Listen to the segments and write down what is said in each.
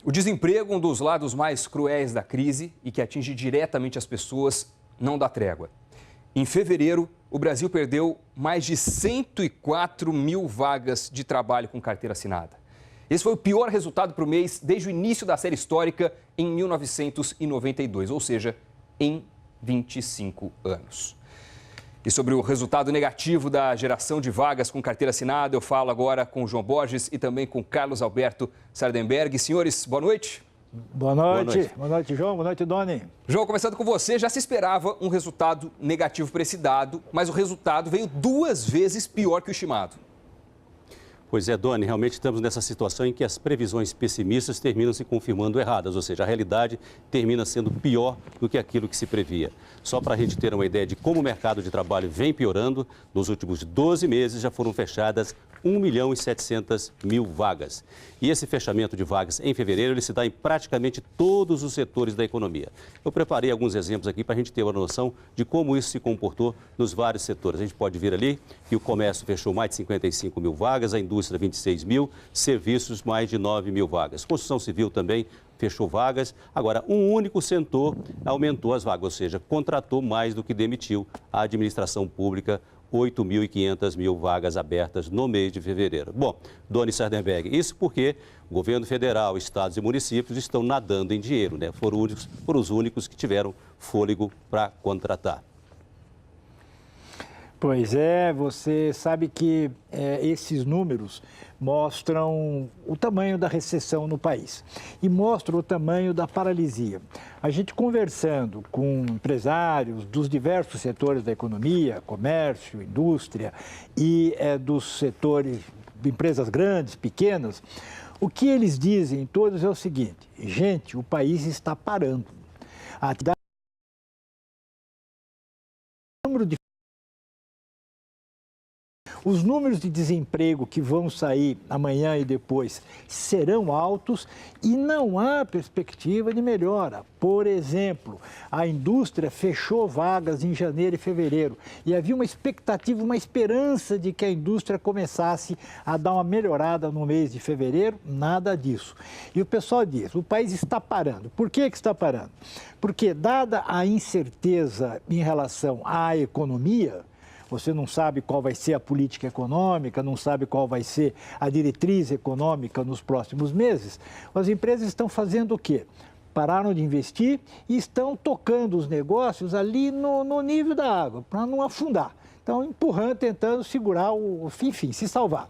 O desemprego, um dos lados mais cruéis da crise e que atinge diretamente as pessoas, não dá trégua. Em fevereiro, o Brasil perdeu mais de 104 mil vagas de trabalho com carteira assinada. Esse foi o pior resultado para o mês desde o início da série histórica em 1992, ou seja, em 25 anos. E sobre o resultado negativo da geração de vagas com carteira assinada, eu falo agora com o João Borges e também com Carlos Alberto Sardenberg. Senhores, boa noite. Boa noite. Boa noite, João. Boa noite, Doni. João, começando com você, já se esperava um resultado negativo para esse dado, mas o resultado veio 2 vezes pior que o estimado. Pois é, Doni, realmente estamos nessa situação em que as previsões pessimistas terminam se confirmando erradas, ou seja, a realidade termina sendo pior do que aquilo que se previa. Só para a gente ter uma ideia de como o mercado de trabalho vem piorando, nos últimos 12 meses já foram fechadas 1.700.000 vagas. E esse fechamento de vagas em fevereiro, ele se dá em praticamente todos os setores da economia. Eu preparei alguns exemplos aqui para a gente ter uma noção de como isso se comportou nos vários setores. A gente pode ver ali que o comércio fechou mais de 55 mil vagas, a indústria 26 mil, serviços mais de 9 mil vagas. Construção civil também fechou vagas. Agora, um único setor aumentou as vagas, ou seja, contratou mais do que demitiu. A administração pública 8.500 vagas abertas no mês de fevereiro. Bom, Doni Sardenberg, isso porque o governo federal, estados e municípios estão nadando em dinheiro, né? Foram os únicos que tiveram fôlego para contratar. Pois é, você sabe que esses números mostram o tamanho da recessão no país e mostram o tamanho da paralisia. A gente conversando com empresários dos diversos setores da economia, comércio, indústria e dos setores de empresas grandes, pequenas, o que eles dizem todos é o seguinte: gente, o país está parando. A atividade, os números de desemprego que vão sair amanhã e depois serão altos e não há perspectiva de melhora. Por exemplo, a indústria fechou vagas em janeiro e fevereiro e havia uma expectativa, uma esperança de que a indústria começasse a dar uma melhorada no mês de fevereiro. Nada disso. E o pessoal diz, o país está parando. Por que está parando? Porque, dada a incerteza em relação à economia, você não sabe qual vai ser a política econômica, não sabe qual vai ser a diretriz econômica nos próximos meses, as empresas estão fazendo o quê? Pararam de investir e estão tocando os negócios ali no nível da água, para não afundar. Então, empurrando, tentando segurar, enfim, se salvar.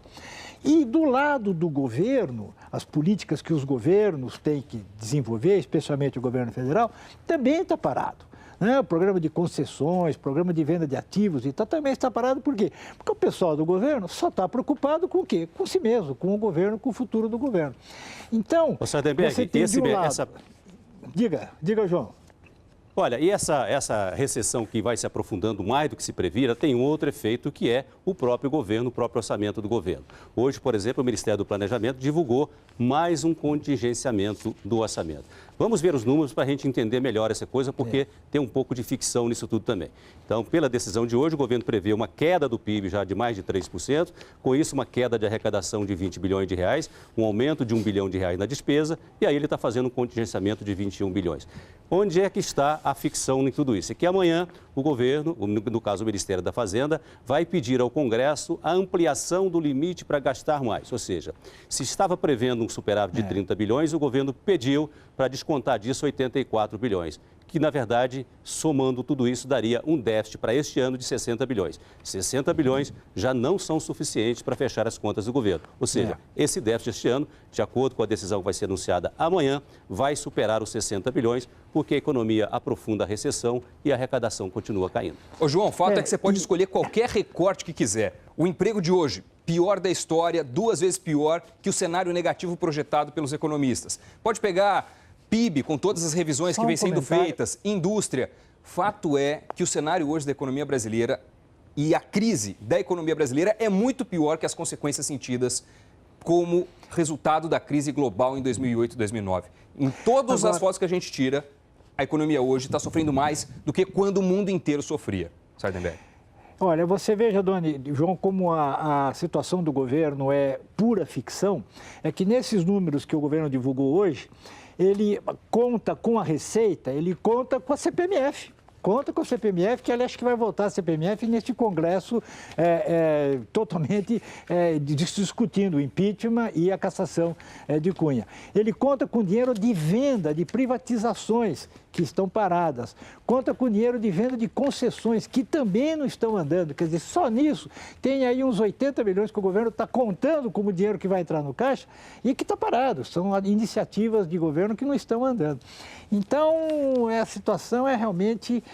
E do lado do governo, as políticas que os governos têm que desenvolver, especialmente o governo federal, também está parado. O programa de concessões, programa de venda de ativos e tal, também está parado. Por quê? Porque o pessoal do governo só está preocupado com o quê? Com si mesmo, com o governo, com o futuro do governo. Então, você tem de um lado... Diga, João. Olha, e essa recessão que vai se aprofundando mais do que se previa, tem um outro efeito que é o próprio governo, o próprio orçamento do governo. Hoje, por exemplo, o Ministério do Planejamento divulgou mais um contingenciamento do orçamento. Vamos ver os números para a gente entender melhor essa coisa, porque tem um pouco de ficção nisso tudo também. Então, pela decisão de hoje, o governo prevê uma queda do PIB já de mais de 3%, com isso uma queda de arrecadação de 20 bilhões de reais, um aumento de 1 bilhão de reais na despesa, e aí ele está fazendo um contingenciamento de 21 bilhões. Onde é que está a ficção em tudo isso? É que amanhã o governo, no caso o Ministério da Fazenda, vai pedir ao Congresso a ampliação do limite para gastar mais. Ou seja, se estava prevendo um superávit de 30 bilhões, o governo pediu para descontar disso 84 bilhões, que na verdade, somando tudo isso, daria um déficit para este ano de 60 bilhões. 60 bilhões já não são suficientes para fechar as contas do governo. Ou seja, esse déficit este ano, de acordo com a decisão que vai ser anunciada amanhã, vai superar os 60 bilhões, porque a economia aprofunda a recessão e a arrecadação continua caindo. Ô João, o fato é que você pode escolher qualquer recorte que quiser. O emprego de hoje, pior da história, 2 vezes pior que o cenário negativo projetado pelos economistas. Pode pegar PIB, com todas as revisões que vêm sendo feitas, indústria. Fato é que o cenário hoje da economia brasileira e a crise da economia brasileira é muito pior que as consequências sentidas como resultado da crise global em 2008 e 2009. Em todas as fotos que a gente tira, a economia hoje está sofrendo mais do que quando o mundo inteiro sofria. Sardenberg. Olha, você veja, Doni, João, como a situação do governo é pura ficção, é que nesses números que o governo divulgou hoje, ele conta com a Receita, ele conta com a CPMF. Conta com a CPMF, que aliás que vai voltar a CPMF neste Congresso totalmente discutindo o impeachment e a cassação de Cunha. Ele conta com dinheiro de venda, de privatizações que estão paradas. Conta com dinheiro de venda de concessões que também não estão andando. Quer dizer, só nisso tem aí uns 80 milhões que o governo está contando como dinheiro que vai entrar no caixa e que está parado. São iniciativas de governo que não estão andando. Então, a situação é realmente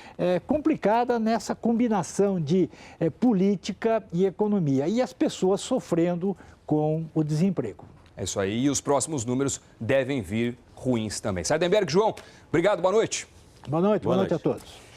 complicada nessa combinação de política e economia. E as pessoas sofrendo com o desemprego. É isso aí. E os próximos números devem vir ruins também. Sardenberg, João, obrigado, boa noite. Boa noite a todos.